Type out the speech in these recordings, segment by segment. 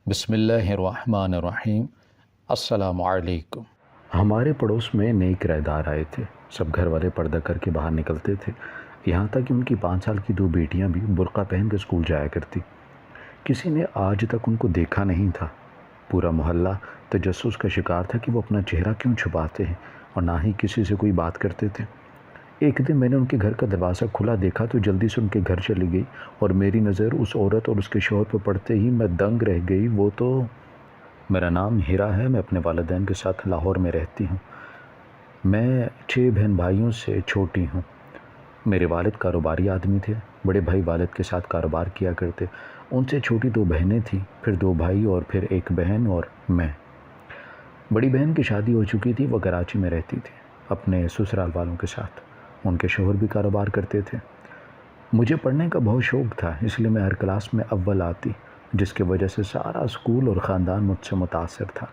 بسم اللہ الرحمن الرحیم۔ السلام علیکم۔ ہمارے پڑوس میں نئے کرایہ دار آئے تھے۔ سب گھر والے پردہ کر کے باہر نکلتے تھے، یہاں تک کہ ان کی 5 سال کی 2 بیٹیاں بھی برقع پہن کے اسکول جایا کرتی۔ کسی نے آج تک ان کو دیکھا نہیں تھا۔ پورا محلہ تجسس کا شکار تھا کہ وہ اپنا چہرہ کیوں چھپاتے ہیں، اور نہ ہی کسی سے کوئی بات کرتے تھے۔ ایک دن میں نے ان کے گھر کا دروازہ کھلا دیکھا تو جلدی سے ان کے گھر چلی گئی، اور میری نظر اس عورت اور اس کے شوہر پر پڑتے ہی میں دنگ رہ گئی۔ وہ تو میرا نام ہیرا ہے، میں اپنے والدین کے ساتھ لاہور میں رہتی ہوں۔ میں 6 بہن بھائیوں سے چھوٹی ہوں۔ میرے والد کاروباری آدمی تھے، بڑے بھائی والد کے ساتھ کاروبار کیا کرتے، ان سے چھوٹی 2 بہنیں تھیں، پھر 2 بھائی اور پھر 1 بہن اور میں۔ بڑی بہن کی شادی ہو چکی تھی، وہ کراچی میں رہتی تھی اپنے سسرال والوں کے ساتھ، ان کے شوہر بھی کاروبار کرتے تھے۔ مجھے پڑھنے کا بہت شوق تھا، اس لیے میں ہر کلاس میں اول آتی، جس کی وجہ سے سارا اسکول اور خاندان مجھ سے متاثر تھا۔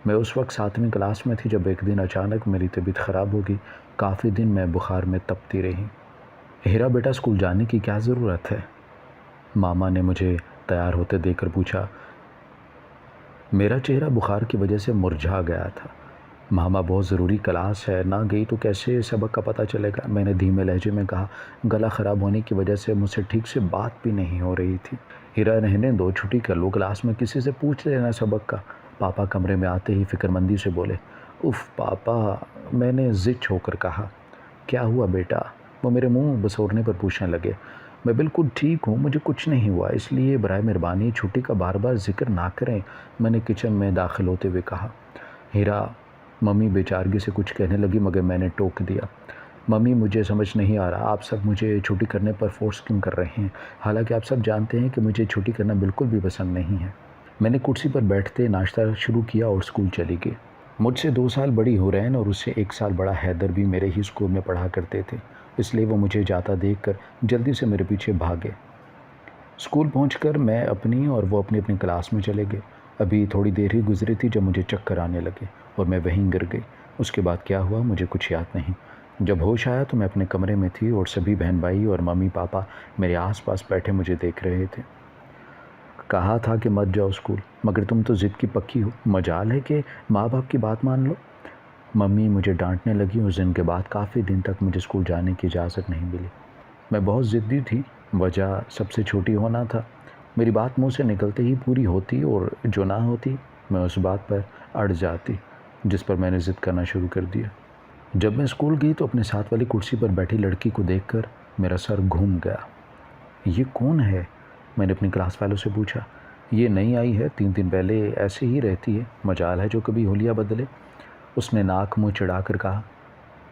میں اس وقت 7ویں کلاس میں تھی جب ایک دن اچانک میری طبیعت خراب ہو گئی۔ کافی دن میں بخار میں تپتی رہی۔ ہیرا بیٹا اسکول جانے کی کیا ضرورت ہے؟ ماما نے مجھے تیار ہوتے دیکھ کر پوچھا۔ میرا چہرہ بخار کی وجہ سے مرجھا گیا تھا۔ ماما بہت ضروری کلاس ہے، نہ گئی تو کیسے سبق کا پتہ چلے گا؟ میں نے دھیمے لہجے میں کہا۔ گلا خراب ہونے کی وجہ سے مجھ سے ٹھیک سے بات بھی نہیں ہو رہی تھی۔ ہیرا رہنے دو، چھٹی کر لو، کلاس میں کسی سے پوچھ لینا سبق کا۔ پاپا کمرے میں آتے ہی فکر مندی سے بولے۔ اف پاپا، میں نے ضد ہو کر کہا۔ کیا ہوا بیٹا؟ وہ میرے منہ بسورنے پر پوچھنے لگے۔ میں بالکل ٹھیک ہوں، مجھے کچھ نہیں ہوا، اس لیے برائے مہربانی چھٹی کا بار بار ذکر نہ کریں، میں نے کچن میں داخل ہوتے ہوئے کہا۔ ہیرا ممی بیچارگی سے کچھ کہنے لگی، مگر میں نے ٹوک دیا۔ ممی، مجھے سمجھ نہیں آ رہا آپ سب مجھے چھٹی کرنے پر فورس کیوں کر رہے ہیں، حالانکہ آپ سب جانتے ہیں کہ مجھے چھٹی کرنا بالکل بھی پسند نہیں ہے۔ میں نے کرسی پر بیٹھتے ناشتہ شروع کیا اور اسکول چلی گئی۔ مجھ سے 2 سال بڑی حورین اور اس سے 1 سال بڑا حیدر بھی میرے ہی اسکول میں پڑھا کرتے تھے، اس لیے وہ مجھے جاتا دیکھ کر جلدی سے میرے پیچھے بھاگے۔ اسکول پہنچ کر میں اپنی اور وہ اپنی اپنی کلاس میں چلے گئے۔ ابھی تھوڑی دیر ہی گزری تھی جب مجھے چکر آنے لگے اور میں وہیں گر گئی۔ اس کے بعد کیا ہوا مجھے کچھ یاد نہیں۔ جب ہوش آیا تو میں اپنے کمرے میں تھی اور سبھی بہن بھائی اور ممی پاپا میرے آس پاس بیٹھے مجھے دیکھ رہے تھے۔ کہا تھا کہ مت جاؤ اسکول، مگر تم تو ضد کی پکی ہو، مجال ہے کہ ماں باپ کی بات مان لو۔ ممی مجھے ڈانٹنے لگی۔ اس دن کے بعد کافی دن تک مجھے اسکول جانے کی اجازت نہیں ملی۔ میں بہت ضدی تھی، وجہ سب سے چھوٹی ہونا تھا۔ میری بات منہ سے نکلتے ہی پوری ہوتی اور جو نہ ہوتی میں اس بات پر اڑ جاتی جس پر میں نے ضد کرنا شروع کر دیا۔ جب میں اسکول گئی تو اپنے ساتھ والی کرسی پر بیٹھی لڑکی کو دیکھ کر میرا سر گھوم گیا۔ یہ کون ہے؟ میں نے اپنی کلاس والوں سے پوچھا۔ یہ نئی آئی ہے، 3 دن پہلے ایسے ہی رہتی ہے، مجال ہے جو کبھی حلیہ بدلے، اس نے ناک منہ چڑھا کر کہا۔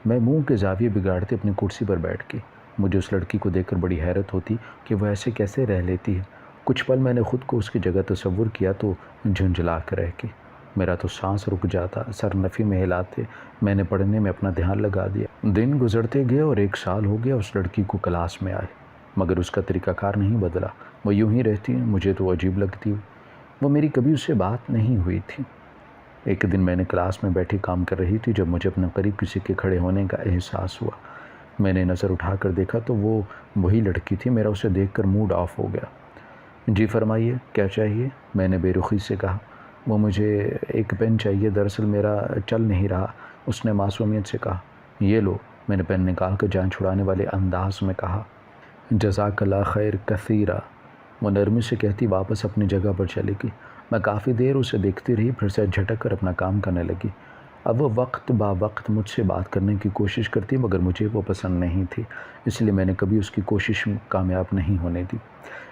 میں منہ کے زاویے بگاڑتے اپنی کرسی پر بیٹھ گئی۔ مجھے اس لڑکی کو دیکھ کر بڑی حیرت ہوتی کہ وہ ایسے کیسے رہ لیتی ہے۔ کچھ پل میں نے خود کو اس کی جگہ تصور کیا تو جھنجھلا کر رہ گئی۔ میرا تو سانس رک جاتا، سر نفی میں ہلاتے میں نے پڑھنے میں اپنا دھیان لگا دیا۔ دن گزرتے گئے اور 1 سال ہو گیا اس لڑکی کو کلاس میں آئے، مگر اس کا طریقہ کار نہیں بدلا، وہ یوں ہی رہتی ہے، مجھے تو عجیب لگتی ہے۔ وہ میری کبھی اس سے بات نہیں ہوئی تھی۔ ایک دن میں نے کلاس میں بیٹھی کام کر رہی تھی جب مجھے اپنے قریب کسی کے کھڑے ہونے کا احساس ہوا۔ میں نے نظر اٹھا کر دیکھا تو وہ وہی لڑکی تھی۔ میرا اسے دیکھ کر موڈ آف ہو گیا۔ جی فرمائیے، کیا چاہیے؟ میں نے بے رخی سے کہا۔ وہ مجھے ایک پین چاہیے، دراصل میرا چل نہیں رہا، اس نے معصومیت سے کہا۔ یہ لو، میں نے پین نکال کر جان چھڑانے والے انداز میں کہا۔ جزاک اللہ خیر کثیرا، وہ نرمی سے کہتی واپس اپنی جگہ پر چلی گئی۔ میں کافی دیر اسے دیکھتی رہی، پھر سے جھٹک کر اپنا کام کرنے لگی۔ اب وہ وقت با وقت مجھ سے بات کرنے کی کوشش کرتی، مگر مجھے وہ پسند نہیں تھی، اس لیے میں نے کبھی اس کی کوشش کامیاب نہیں ہونے دی۔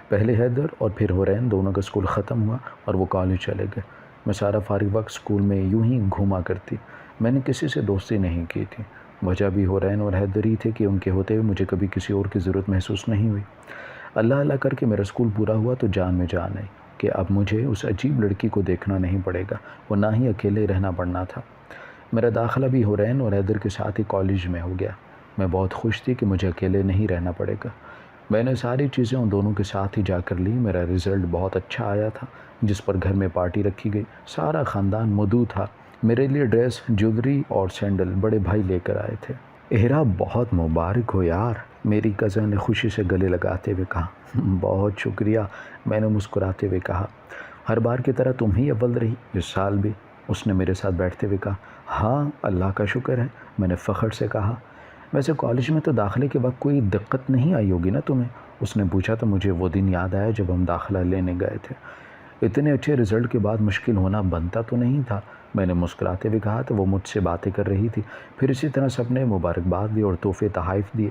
پہلے حیدر اور پھر حورین دونوں کا اسکول ختم ہوا اور وہ کالج چلے گئے۔ میں سارا فارغ وقت اسکول میں یوں ہی گھوما کرتی۔ میں نے کسی سے دوستی نہیں کی تھی، وجہ بھی حورین اور حیدر ہی تھے کہ ان کے ہوتے ہوئے مجھے کبھی کسی اور کی ضرورت محسوس نہیں ہوئی۔ اللہ اللہ کر کے میرا اسکول پورا ہوا تو جان میں جان آئی کہ اب مجھے اس عجیب لڑکی کو دیکھنا نہیں پڑے گا، وہ نہ ہی اکیلے رہنا پڑنا تھا۔ میرا داخلہ بھی حورین اور حیدر کے ساتھ ہی کالج میں ہو گیا۔ میں بہت خوش تھی کہ مجھے اکیلے نہیں رہنا پڑے گا۔ میں نے ساری چیزیں ان دونوں کے ساتھ ہی جا کر لی۔ میرا رزلٹ بہت اچھا آیا تھا، جس پر گھر میں پارٹی رکھی گئی۔ سارا خاندان مدعو تھا۔ میرے لیے ڈریس، جویلری اور سینڈل بڑے بھائی لے کر آئے تھے۔ ہیرا بہت مبارک ہو یار، میری کزن نے خوشی سے گلے لگاتے ہوئے کہا۔ بہت شکریہ، میں نے مسکراتے ہوئے کہا۔ ہر بار کی طرح تم ہی اول رہی اس سال بھی؟ اس نے میرے ساتھ بیٹھتے ہوئے کہا۔ ہاں اللہ کا شکر ہے، میں نے فخر سے کہا۔ ویسے کالج میں تو داخلے کے وقت کوئی دقت نہیں آئی ہوگی نا تمہیں؟ اس نے پوچھا تو مجھے وہ دن یاد آیا جب ہم داخلہ لینے گئے تھے۔ اتنے اچھے رزلٹ کے بعد مشکل ہونا بنتا تو نہیں تھا، میں نے مسکراتے ہوئے کہا تو وہ مجھ سے باتیں کر رہی تھی۔ پھر اسی طرح سب نے مبارکباد دی اور تحفے تحائف دیے۔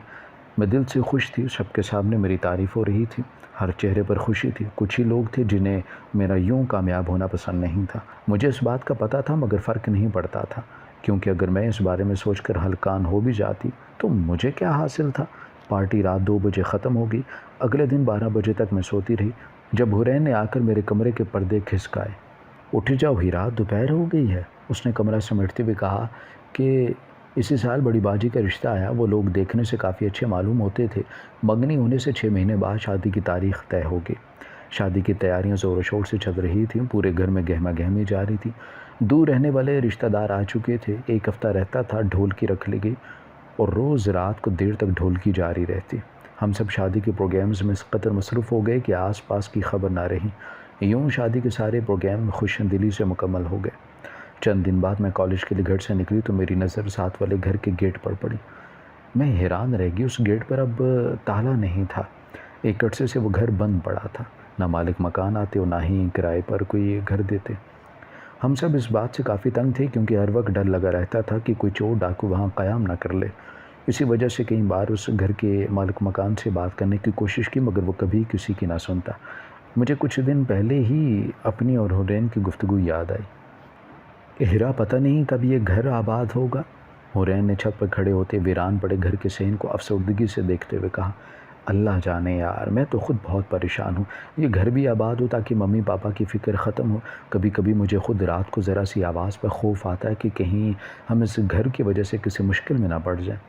میں دل سے خوش تھی، سب کے سامنے میری تعریف ہو رہی تھی، ہر چہرے پر خوشی تھی۔ کچھ ہی لوگ تھے جنہیں میرا یوں کامیاب ہونا پسند نہیں تھا۔ مجھے اس بات کا پتہ تھا مگر فرق نہیں پڑتا تھا، کیونکہ اگر میں اس بارے میں سوچ کر ہلکان ہو بھی جاتی تو مجھے کیا حاصل تھا؟ پارٹی رات 2 بجے ختم ہو گئی۔ اگلے دن 12 بجے تک میں سوتی رہی، جب حرین نے آ کر میرے کمرے کے پردے کھسکائے۔ اٹھ جاؤ ہیرا، دوپہر ہو گئی ہے، اس نے کمرہ سمیٹتے ہوئے کہا کہ اسی سال بڑی باجی کا رشتہ آیا، وہ لوگ دیکھنے سے کافی اچھے معلوم ہوتے تھے۔ منگنی ہونے سے 6 مہینے بعد شادی کی تاریخ طے ہوگی۔ شادی کی تیاریاں زور و شور سے چل رہی تھیں، پورے گھر میں گہما گہمی جاری تھی۔ دور رہنے والے رشتہ دار آ چکے تھے، ایک ہفتہ رہتا تھا ڈھولکی رکھ لی گئی اور روز رات کو دیر تک ڈھولکی جاری رہتی۔ ہم سب شادی کے پروگرامز میں اس قدر مصروف ہو گئے کہ آس پاس کی خبر نہ رہی۔ یوں شادی کے سارے پروگرام خوش دلی سے مکمل ہو گئے۔ چند دن بعد میں کالج کے لیے گھر سے نکلی تو میری نظر ساتھ والے گھر کے گیٹ پر پڑی۔ میں حیران رہ گئی، اس گیٹ پر اب تالا نہیں تھا۔ ایک عرصے سے وہ گھر بند پڑا تھا، نہ مالک مکان آتے اور نہ ہی کرائے پر کوئی گھر دیتے۔ ہم سب اس بات سے کافی تنگ تھے کیونکہ ہر وقت ڈر لگا رہتا تھا کہ کوئی چور ڈاکو وہاں قیام نہ کر لے۔ اسی وجہ سے کئی بار اس گھر کے مالک مکان سے بات کرنے کی کوشش کی مگر وہ کبھی کسی کی نہ سنتا۔ مجھے کچھ دن پہلے ہی اپنی اور حرین کی گفتگو یاد آئی کہ ہیرا پتہ نہیں کب یہ گھر آباد ہوگا۔ حرین نے چھت پر کھڑے ہوتے ویران پڑے گھر کے صحن کو افسردگی سے دیکھتے ہوئے کہا، اللہ جانے یار، میں تو خود بہت پریشان ہوں۔ یہ گھر بھی آباد ہو تاکہ ممی پاپا کی فکر ختم ہو۔ کبھی کبھی مجھے خود رات کو ذرا سی آواز پر خوف آتا ہے کہ کہیں ہم اس گھر کی وجہ سے کسی مشکل میں نہ پڑ جائیں۔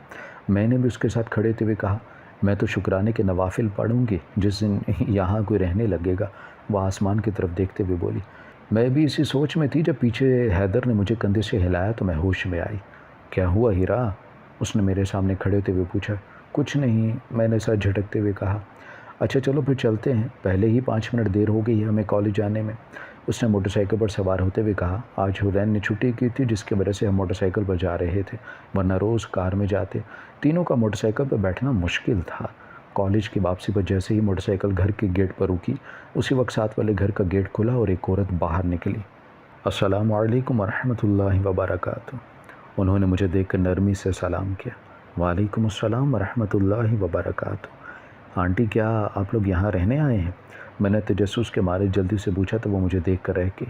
میں نے بھی اس کے ساتھ کھڑے ہوئے کہا، میں تو شکرانے کے نوافل پڑھوں گی جس دن یہاں کوئی رہنے لگے گا۔ وہ آسمان کی طرف دیکھتے ہوئے بولی۔ میں بھی اسی سوچ میں تھی جب پیچھے حیدر نے مجھے کندھے سے ہلایا تو میں ہوش میں آئی۔ کیا ہوا ہیرا؟ اس نے میرے سامنے کھڑے ہوئے پوچھا۔ کچھ نہیں، میں نے سر جھٹکتے ہوئے کہا۔ اچھا چلو پھر چلتے ہیں، پہلے ہی 5 منٹ دیر ہو گئی ہے ہمیں کالج جانے میں، اس نے موٹر سائیکل پر سوار ہوتے ہوئے کہا۔ آج حرین نے چھٹی کی تھی جس کی وجہ سے ہم موٹر سائیکل پر جا رہے تھے، ورنہ روز کار میں جاتے۔ تینوں کا موٹر سائیکل پر بیٹھنا مشکل تھا۔ کالج کی واپسی پر جیسے ہی موٹر سائیکل گھر کے گیٹ پر رکی، اسی وقت ساتھ والے گھر کا گیٹ کھلا اور ایک عورت باہر نکلی۔ السلام علیکم ورحمۃ اللہ وبرکاتہ۔ انہوں نے مجھے دیکھ کر نرمی سے سلام کیا۔ وعلیکم السلام ورحمۃ اللہ وبرکاتہ۔ آنٹی کیا آپ لوگ یہاں رہنے آئے ہیں؟ میں نے تجسس کے مارے جلدی سے پوچھا تو وہ مجھے دیکھ کر رہ گئی۔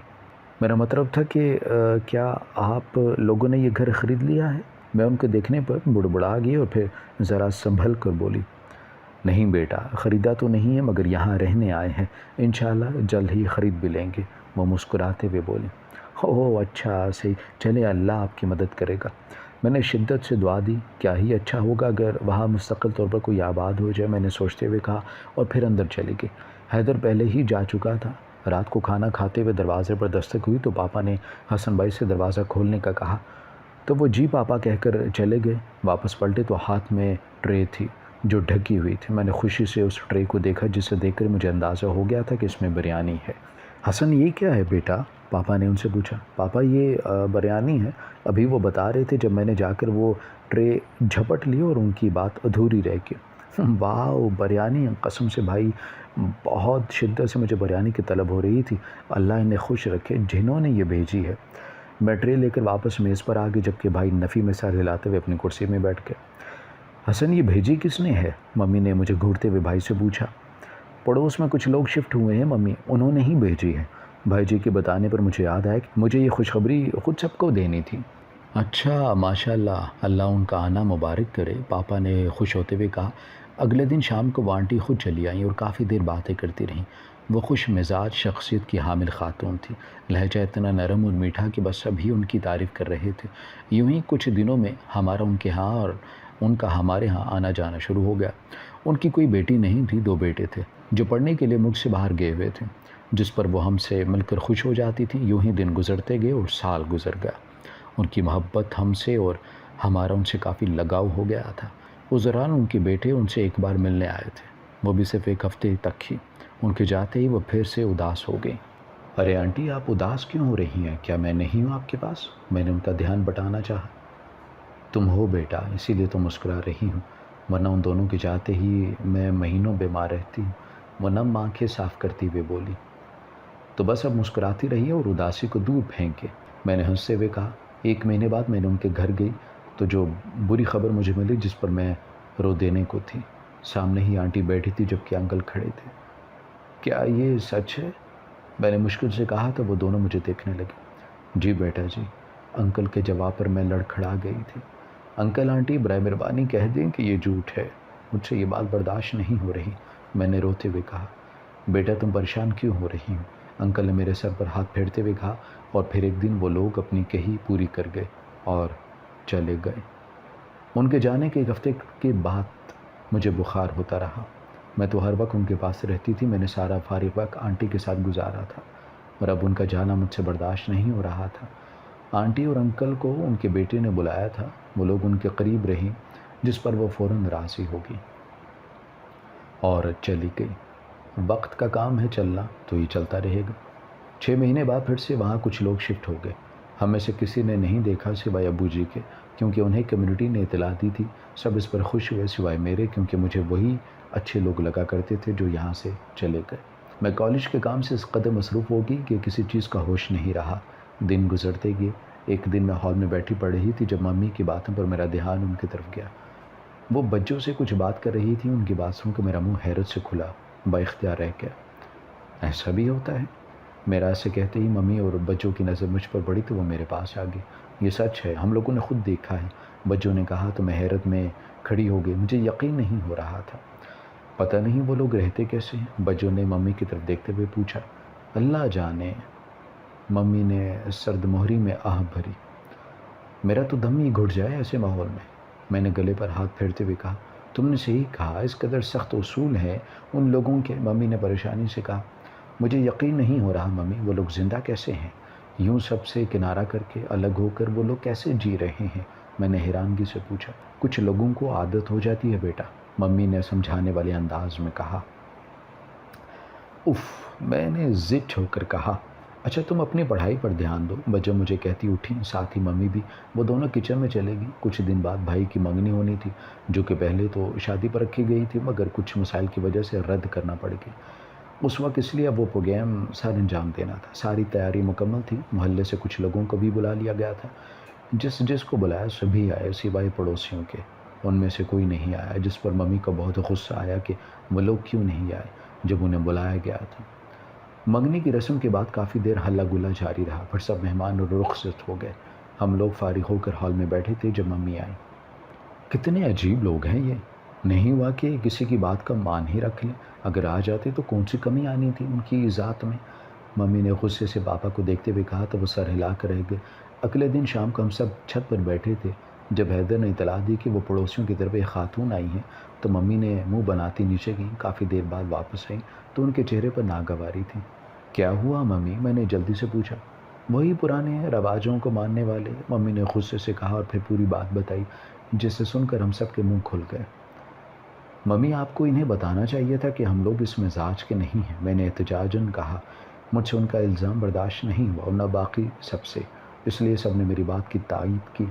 میرا مطلب تھا کہ کیا آپ لوگوں نے یہ گھر خرید لیا ہے؟ میں ان کو دیکھنے پر بڑبڑا گئی اور پھر ذرا سنبھل کر بولی، نہیں بیٹا، خریدا تو نہیں ہے مگر یہاں رہنے آئے ہیں، انشاءاللہ جلد ہی خرید بھی لیں گے۔ وہ مسکراتے ہوئے بولی۔ اوہ اچھا، صحیح، چلے اللہ آپ کی مدد کرے گا۔ میں نے شدت سے دعا دی۔ کیا ہی اچھا ہوگا اگر وہاں مستقل طور پر کوئی آباد ہو جائے، میں نے سوچتے ہوئے کہا اور پھر اندر چلی گئی۔ حیدر پہلے ہی جا چکا تھا۔ رات کو کھانا کھاتے ہوئے دروازے پر دستک ہوئی تو پاپا نے حسن بھائی سے دروازہ کھولنے کا کہا تو وہ جی پاپا کہہ کر چلے گئے۔ واپس پلٹے تو ہاتھ میں ٹرے تھی جو ڈھکی ہوئی تھی۔ میں نے خوشی سے اس ٹرے کو دیکھا جسے دیکھ کر مجھے اندازہ ہو گیا تھا کہ اس میں بریانی ہے۔ حسن یہ کیا ہے بیٹا؟ پاپا نے ان سے پوچھا۔ پاپا یہ بریانی ہے، ابھی وہ بتا رہے تھے جب میں نے جا کر وہ ٹرے جھپٹ لی اور ان کی بات ادھوری رہ گئی۔ واو بریانی، قسم سے بھائی بہت شدت سے مجھے بریانی کی طلب ہو رہی تھی۔ اللہ انہیں خوش رکھے جنہوں نے یہ بھیجی ہے۔ میں ٹرے لے کر واپس میز پر آ گئی جبکہ بھائی نفی میں سر ہلاتے ہوئے اپنی کرسی میں بیٹھ گئے۔ حسن یہ بھیجی کس نے ہے؟ ممی نے مجھے گھورتے ہوئے بھائی سے پوچھا۔ پڑوس میں کچھ لوگ شفٹ ہوئے ہیں ممی، انہوں نے ہی بھیجی ہے۔ بھائی جی کے بتانے پر مجھے یاد آیا کہ مجھے یہ خوشخبری خود سب کو دینی تھی۔ اچھا ماشاءاللہ، اللہ ان کا آنا مبارک کرے، پاپا نے خوش ہوتے ہوئے کہا۔ اگلے دن شام کو وہ آنٹی خود چلی آئیں اور کافی دیر باتیں کرتی رہیں۔ وہ خوش مزاج شخصیت کی حامل خاتون تھی، لہجہ اتنا نرم اور میٹھا کہ بس سبھی ان کی تعریف کر رہے تھے۔ یوں ہی کچھ دنوں میں ہمارا ان کے ہاں اور ان کا ہمارے ہاں آنا جانا شروع ہو گیا۔ ان کی کوئی بیٹی نہیں تھی، 2 بیٹے تھے جو پڑھنے کے لیے ملک سے باہر گئے ہوئے تھے، جس پر وہ ہم سے مل کر خوش ہو جاتی تھی۔ یوں ہی دن گزرتے گئے اور سال گزر گیا۔ ان کی محبت ہم سے اور ہمارا ان سے کافی لگاؤ ہو گیا تھا۔ اس دوران ان کے بیٹے ان سے ایک بار ملنے آئے تھے، وہ بھی صرف 1 ہفتے تک ہی۔ ان کے جاتے ہی وہ پھر سے اداس ہو گئی۔ ارے آنٹی آپ اداس کیوں ہو رہی ہیں؟ کیا میں نہیں ہوں آپ کے پاس؟ میں نے ان کا دھیان بٹانا چاہا۔ تم ہو بیٹا، اسی لیے تو مسکرا رہی ہوں، ورنہ ان دونوں کے چاہتے ہی میں مہینوں بیمار رہتی ہوں۔ وہ نم آنکھیں صاف کرتی ہوئے بولی۔ تو بس اب مسکراتی رہی اور اداسی کو دور پھینکے۔ میں نے ہنستے ہوئے کہا، 1 مہینے بعد میں نے ان کے گھر گئی تو جو بری خبر مجھے ملی جس پر میں رو دینے کو تھی۔ سامنے ہی آنٹی بیٹھی تھی جبکہ انکل کھڑے تھے۔ کیا یہ سچ ہے؟ میں نے مشکل سے کہا تو وہ دونوں مجھے دیکھنے لگے۔ جی بیٹا جی، انکل کے جواب پر میں لڑکھڑا گئی تھی۔ انکل آنٹی برائے مہربانی کہہ دیں کہ یہ جھوٹ ہے، مجھ سے یہ بات برداشت نہیں ہو رہی، میں نے روتے ہوئے کہا۔ بیٹا تم پریشان کیوں ہو رہی ہو؟ انکل نے میرے سر پر ہاتھ پھیرتے ہوئے کہا، اور پھر ایک دن وہ لوگ اپنی کہی پوری کر گئے اور چلے گئے۔ ان کے جانے کے 1 ہفتے کے بعد مجھے بخار ہوتا رہا۔ میں تو ہر وقت ان کے پاس رہتی تھی، میں نے سارا فارغ وقت آنٹی کے ساتھ گزارا تھا، اور اب ان کا جانا مجھ سے برداشت نہیں ہو رہا تھا۔ آنٹی اور انکل کو ان کے بیٹے نے بلایا تھا، وہ لوگ ان کے قریب رہیں، جس پر وہ فوراً راضی ہو گئی اور چلی گئی۔ وقت کا کام ہے چلنا، تو یہ چلتا رہے گا۔ 6 مہینے بعد پھر سے وہاں کچھ لوگ شفٹ ہو گئے۔ ہم میں سے کسی نے نہیں دیکھا سوائے ابو جی کے، کیونکہ انہیں کمیونٹی نے اطلاع دی تھی۔ سب اس پر خوش ہوئے سوائے میرے، کیونکہ مجھے وہی اچھے لوگ لگا کرتے تھے جو یہاں سے چلے گئے۔ میں کالج کے کام سے اس قدر مصروف ہو گئی کہ کسی چیز کا ہوش نہیں رہا۔ دن گزرتے گئے۔ ایک دن میں ہال میں بیٹھی پڑھ رہی تھی جب ممی کی باتوں پر میرا دھیان ان کی طرف گیا۔ وہ بچوں سے کچھ بات کر رہی تھی، ان کی بات سن کر میرا منہ حیرت سے کھلا، با اختیار رہ گیا۔ ایسا بھی ہوتا ہے؟ میرا ایسے کہتے ہی ممی اور بچوں کی نظر مجھ پر پڑی تو وہ میرے پاس آ گئی۔ یہ سچ ہے، ہم لوگوں نے خود دیکھا ہے، بچوں نے کہا تو میں حیرت میں کھڑی ہو گئی، مجھے یقین نہیں ہو رہا تھا۔ پتہ نہیں وہ لوگ رہتے کیسے ہیں؟ بچوں نے ممی کی طرف دیکھتے ہوئے پوچھا۔ اللہ جانے، ممی نے سرد مہری میں آہ بھری۔ میرا تو دم ہی گھٹ جائے ایسے ماحول میں۔ میں نے گلے پر ہاتھ پھیرتے ہوئے کہا، تم نے صحیح کہا، اس قدر سخت اصول ہیں ان لوگوں کے۔ ممی نے پریشانی سے کہا، مجھے یقین نہیں ہو رہا ممی، وہ لوگ زندہ کیسے ہیں؟ یوں سب سے کنارہ کر کے الگ ہو کر وہ لوگ کیسے جی رہے ہیں؟ میں نے حیرانگی سے پوچھا۔ کچھ لوگوں کو عادت ہو جاتی ہے بیٹا، ممی نے سمجھانے والے انداز میں کہا۔ اف، میں نے ضد ہو کر کہا، اچھا تم اپنی پڑھائی پر دھیان دو۔ بچہ مجھے کہتی اٹھی، ساتھ ہی ممی بھی۔ وہ دونوں کچن میں چلے گی۔ کچھ دن بعد بھائی کی منگنی ہونی تھی، جو کہ پہلے تو شادی پر رکھی گئی تھی مگر کچھ مسائل کی وجہ سے رد کرنا پڑ گئی۔ اس وقت اس لیے اب وہ پروگرام سر انجام دینا تھا۔ ساری تیاری مکمل تھی، محلے سے کچھ لوگوں کو بھی بلا لیا گیا تھا۔ جس کو بلایا سبھی آئے سوائے پڑوسیوں کے۔ ان میں سے کوئی نہیں آیا، جس پر ممی کو بہت غصہ آیا کہ وہ لوگ کیوں نہیں آئے جب انہیں بلایا گیا تھا۔ منگنی کی رسم کے بعد کافی دیر ہلہ گلا جاری رہا، پھر سب مہمان رخصت ہو گئے۔ ہم لوگ فارغ ہو کر ہال میں بیٹھے تھے جب ممی آئی۔ کتنے عجیب لوگ ہیں یہ، نہیں ہوا کہ کسی کی بات کا مان ہی رکھ لیں، اگر آ جاتے تو کون سی کمی آنی تھی ان کی ذات میں۔ ممی نے غصے سے پاپا کو دیکھتے ہوئے کہا تو وہ سر ہلا کر رہ گئے۔ اگلے دن شام کو ہم سب چھت پر بیٹھے تھے، جب حیدر نے اطلاع دی کہ وہ پڑوسیوں کی طرف ایک خاتون آئی ہیں تو ممی نے منہ بناتی نیچے گئیں۔ کافی دیر بعد واپس آئیں تو ان کے چہرے پر ناگواری تھی۔ کیا ہوا ممی؟ میں نے جلدی سے پوچھا۔ وہی پرانے رواجوں کو ماننے والے، ممی نے غصے سے کہا اور پھر پوری بات بتائی، جسے سن کر ہم سب کے منہ کھل گئے۔ ممی آپ کو انہیں بتانا چاہیے تھا کہ ہم لوگ اس مزاج کے نہیں ہیں، میں نے احتجاجاً کہا۔ مجھ سے ان کا الزام برداشت نہیں ہوا اور نہ باقی سب سے، اس لیے سب نے میری بات کی تائید کی۔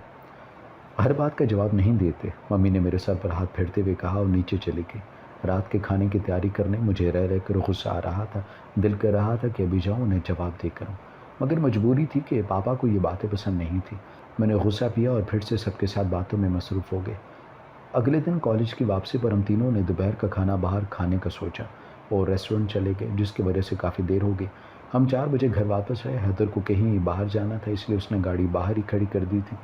ہر بات کا جواب نہیں دیتے، ممی نے میرے سر پر ہاتھ پھیرتے ہوئے کہا اور نیچے چلی گئی۔ رات کے کھانے کی تیاری کرنے مجھے رہ کر غصہ آ رہا تھا، دل کر رہا تھا کہ ابھی جاؤں انہیں جواب دے کروں، مگر مجبوری تھی کہ پاپا کو یہ باتیں پسند نہیں تھی۔ میں نے غصہ پیا اور پھر سے سب کے ساتھ باتوں میں مصروف ہو گئے۔ اگلے دن کالج کی واپسی پر ہم تینوں نے دوپہر کا کھانا باہر کھانے کا سوچا اور ریسٹورنٹ چلے گئے، جس کی وجہ سے کافی دیر ہو گئی۔ ہم 4 بجے گھر واپس آئے۔ حیدر کو کہیں باہر جانا تھا، اس لیے اس نے گاڑی باہر ہی کھڑی کر دی تھی۔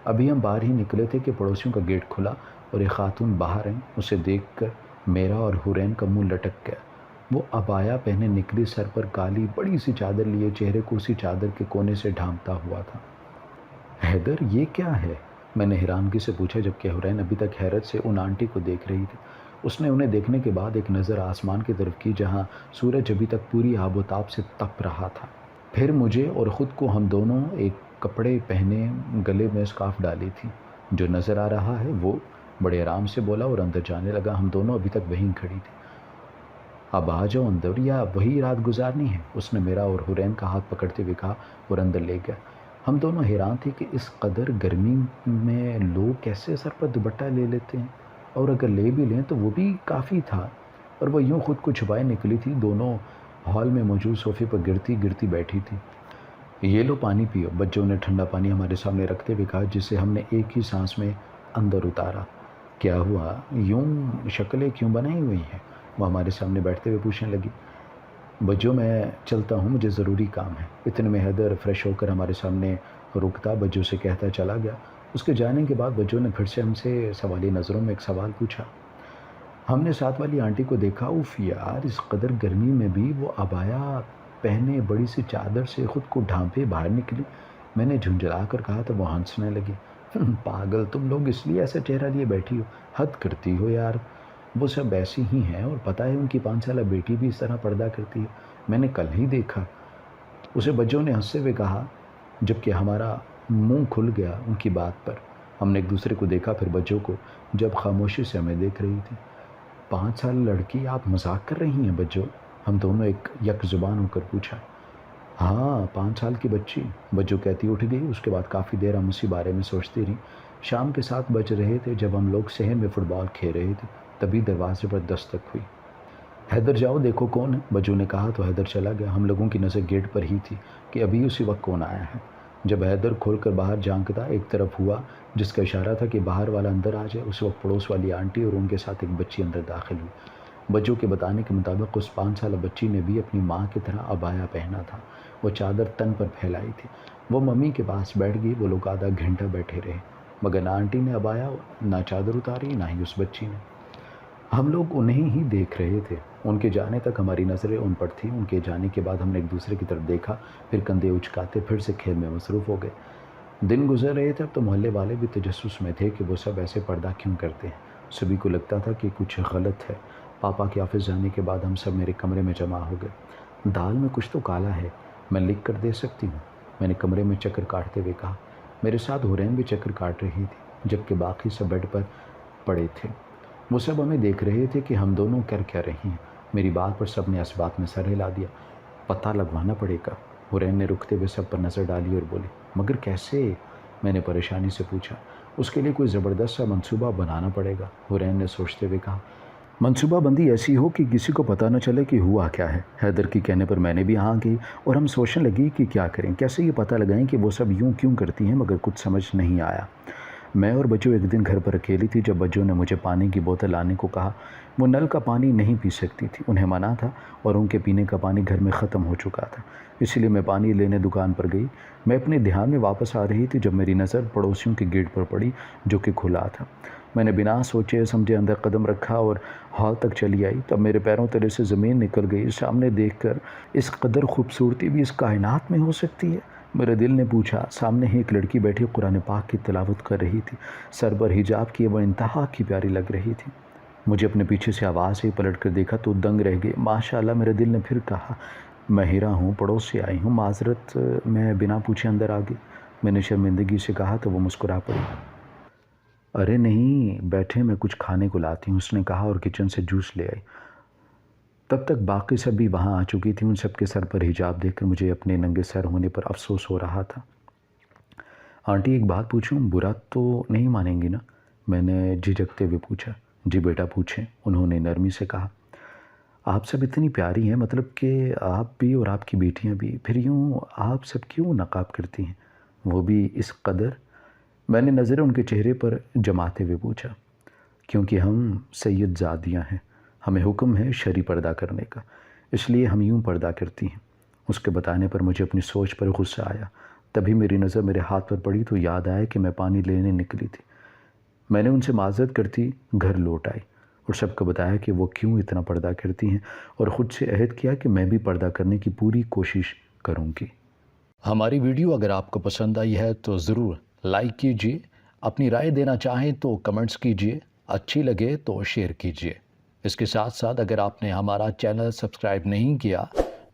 ابھی ہم باہر ہی نکلے تھے کہ پڑوسیوں کا گیٹ کھلا اور ایک خاتون باہر آئیں۔ اسے دیکھ کر میرا اور حرین کا منہ لٹک گیا۔ وہ عبایا پہنے نکلی، سر پر کالی بڑی سی چادر لیے چہرے کو اسی چادر کے کونے سے ڈھانپتا ہوا تھا۔ حیدر یہ کیا ہے؟ میں نے حیرانگی سے پوچھا، جبکہ حرین ابھی تک حیرت سے ان آنٹی کو دیکھ رہی تھی۔ اس نے انہیں دیکھنے کے بعد ایک نظر آسمان کی طرف کی جہاں سورج ابھی تک پوری آب و تاب سے تپ رہا تھا۔ پھر مجھے اور خود کو، ہم دونوں ایک کپڑے پہنے، گلے میں اسکارف ڈالی تھی، جو نظر آ رہا ہے وہ بڑے آرام سے بولا اور اندر جانے لگا۔ ہم دونوں ابھی تک وہیں کھڑی تھی۔ اب آ جاؤ اندر یا وہی رات گزارنی ہے؟ اس نے میرا اور حرین کا ہاتھ پکڑتے ہوئے کہا اور اندر لے گیا۔ ہم دونوں حیران تھے کہ اس قدر گرمی میں لوگ کیسے سر پر دوپٹہ لے لیتے ہیں، اور اگر لے بھی لیں تو وہ بھی کافی تھا، اور وہ یوں خود کو چھپائے نکلی تھی۔ دونوں ہال میں موجود صوفے پر گرتی گرتی بیٹھی تھی۔ یہ لو پانی پیو، بچوں نے ٹھنڈا پانی ہمارے سامنے رکھتے ہوئے کہا، جسے ہم نے ایک ہی سانس میں اندر اتارا۔ کیا ہوا؟ یوں شکلیں کیوں بنائی ہوئی ہیں؟ وہ ہمارے سامنے بیٹھتے ہوئے پوچھنے لگی۔ بجو میں چلتا ہوں، مجھے ضروری کام ہے۔ اتنے میں حیدر فریش ہو کر ہمارے سامنے رکتا بجو سے کہتا چلا گیا۔ اس کے جانے کے بعد بجو نے پھر سے ہم سے سوالی نظروں میں ایک سوال پوچھا۔ ہم نے ساتھ والی آنٹی کو دیکھا۔ اف یار، اس قدر گرمی میں بھی وہ عبایا پہنے بڑی سی چادر سے خود کو ڈھانپے باہر نکلی۔ میں نے جھنجھلا کر کہا تو وہ ہنسنے لگی۔ پاگل، تم لوگ اس لیے ایسا چہرہ لیے بیٹھی ہو؟ حد کرتی ہو یار، وہ سب ایسی ہی ہیں، اور پتہ ہے ان کی 5 سالہ بیٹی بھی اس طرح پردہ کرتی ہے، میں نے کل ہی دیکھا، اسے بچوں نے ہنستے ہوئے کہا، جبکہ ہمارا منہ کھل گیا ان کی بات پر۔ ہم نے ایک دوسرے کو دیکھا، پھر بچوں کو، جب خاموشی سے ہمیں دیکھ رہی تھی۔ 5 سال لڑکی، آپ مذاق کر رہی ہیں بچوں؟ ہم دونوں ایک یک زبان ہو کر پوچھا۔ ہاں 5 سال کی بچی، بچوں کہتی اٹھ گئی۔ اس کے بعد کافی دیر ہم اسی بارے میں سوچتے رہی۔ شام کے 7 بج رہے تھے جب ہم لوگ صحن میں فٹ بال کھیل رہے تھے، تبھی دروازے پر دستک ہوئی۔ حیدر جاؤ دیکھو کون ہے، بجو نے کہا تو حیدر چلا گیا۔ ہم لوگوں کی نظر گیٹ پر ہی تھی کہ ابھی اسی وقت کون آیا ہے۔ جب حیدر کھول کر باہر جھانکتا ایک طرف ہوا جس کا اشارہ تھا کہ باہر والا اندر آ جائے، اس وقت پڑوس والی آنٹی اور ان کے ساتھ ایک بچی اندر داخل ہوئی۔ بچوں کے بتانے کے مطابق اس 5 سالہ بچی نے بھی اپنی ماں کی طرح عبایا پہنا تھا، وہ چادر تن پر پھیلائی تھی۔ وہ ممی کے پاس بیٹھ گئی۔ وہ لوگ آدھا گھنٹہ بیٹھے رہے، مگر نہ آنٹی نے عبایا نہ چادر اتاری، نہ ہی اس بچی نے۔ ہم لوگ انہیں ہی دیکھ رہے تھے۔ ان کے جانے تک ہماری نظریں ان پر تھیں۔ ان کے جانے کے بعد ہم نے ایک دوسرے کی طرف دیکھا، پھر کندھے اچکاتے پھر سے کھیل میں مصروف ہو گئے۔ دن گزر رہے تھے، اب تو محلے والے بھی تجسس میں تھے کہ وہ سب ایسے پردہ کیوں کرتے ہیں۔ سبھی کو لگتا تھا کہ کچھ غلط ہے۔ پاپا کے آفس جانے کے بعد ہم سب میرے کمرے میں جمع ہو گئے۔ دال میں کچھ تو کالا ہے، میں لکھ کر دے سکتی ہوں؟ میں نے کمرے میں چکر کاٹتے ہوئے کہا۔ میرے ساتھ حرین بھی چکر کاٹ رہی تھی، جبکہ باقی سب بیڈ پر پڑے تھے۔ وہ سب ہمیں دیکھ رہے تھے کہ ہم دونوں کر کیا رہی ہیں۔ میری بات پر سب نے اس بات میں سر ہلا دیا۔ پتہ لگوانا پڑے گا، حرین نے رکتے ہوئے سب پر نظر ڈالی اور بولی۔ مگر کیسے؟ میں نے پریشانی سے پوچھا۔ اس کے لیے کوئی زبردست سا منصوبہ بنانا پڑے گا، حرین نے سوچتے ہوئے کہا۔ منصوبہ بندی ایسی ہو کہ کسی کو پتہ نہ چلے کہ ہوا کیا ہے۔ حیدر کی کہنے پر میں نے بھی ہاں کی، اور ہم سوچنے لگی کہ کیا کریں، کیسے یہ پتہ لگائیں کہ وہ سب یوں کیوں کرتی ہیں، مگر کچھ سمجھ نہیں آیا۔ میں اور بچوں ایک دن گھر پر اکیلی تھی جب بچوں نے مجھے پانی کی بوتل لانے کو کہا۔ وہ نل کا پانی نہیں پی سکتی تھی، انہیں منع تھا، اور ان کے پینے کا پانی گھر میں ختم ہو چکا تھا، اس لیے میں پانی لینے دکان پر گئی۔ میں اپنے دھیان میں واپس آ رہی تھی جب میری نظر پڑوسیوں کے گیٹ پر پڑی جو کہ کھلا تھا۔ میں نے بنا سوچے سمجھے اندر قدم رکھا اور ہال تک چلی آئی، تب میرے پیروں تلے سے زمین نکل گئی۔ سامنے دیکھ کر اس قدر خوبصورتی بھی اس کائنات میں ہو سکتی ہے؟ میرے دل نے پوچھا۔ سامنے ہی ایک لڑکی بیٹھی قرآن پاک کی تلاوت کر رہی تھی، سر پر حجاب کیے وہ انتہا کی پیاری لگ رہی تھی۔ مجھے اپنے پیچھے سے آواز آئی، پلٹ کر دیکھا تو دنگ رہ گئی۔ ماشاءاللہ، میرے دل نے پھر کہا۔ میں ہیرا ہوں، پڑوس سے آئی ہوں، معذرت، میں بنا پوچھے اندر آ گئی، میں نے شرمندگی سے کہا تو وہ مسکرا پڑی۔ ارے نہیں، بیٹھے، میں کچھ کھانے کو لاتی ہوں، اس نے کہا اور کچن سے جوس لے آئی۔ تب تک باقی سب بھی وہاں آ چکی تھی۔ ان سب کے سر پر حجاب دیکھ کر مجھے اپنے ننگے سر ہونے پر افسوس ہو رہا تھا۔ آنٹی ایک بات پوچھوں، برا تو نہیں مانیں گی نا؟ میں نے جھجکتے ہوئے پوچھا۔ جی بیٹا پوچھیں، انہوں نے نرمی سے کہا۔ آپ سب اتنی پیاری ہیں، مطلب کہ آپ بھی اور آپ کی بیٹیاں بھی، پھر یوں آپ سب کیوں نقاب کرتی ہیں، وہ بھی اس قدر؟ میں نے نظریں ان کے چہرے پر جماتے ہوئے پوچھا۔ کیونکہ ہم سید زادیاں ہیں، ہمیں حکم ہے شرعی پردہ کرنے کا، اس لیے ہم یوں پردہ کرتی ہیں۔ اس کے بتانے پر مجھے اپنی سوچ پر غصہ آیا۔ تبھی میری نظر میرے ہاتھ پر پڑی تو یاد آیا کہ میں پانی لینے نکلی تھی۔ میں نے ان سے معذرت کرتی گھر لوٹ آئی اور سب کو بتایا کہ وہ کیوں اتنا پردہ کرتی ہیں، اور خود سے عہد کیا کہ میں بھی پردہ کرنے کی پوری کوشش کروں گی۔ ہماری ویڈیو اگر آپ کو پسند آئی ہے تو ضرور لائک کیجیے، اپنی رائے دینا چاہیں تو کمنٹس کیجیے، اچھی لگے تو شیئر کیجیے۔ اس کے ساتھ ساتھ اگر آپ نے ہمارا چینل سبسکرائب نہیں کیا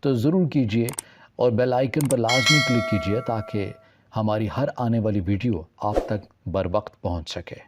تو ضرور کیجیے، اور بیل آئیکن پر لازمی کلک کیجیے تاکہ ہماری ہر آنے والی ویڈیو آپ تک بر وقت پہنچ سکے۔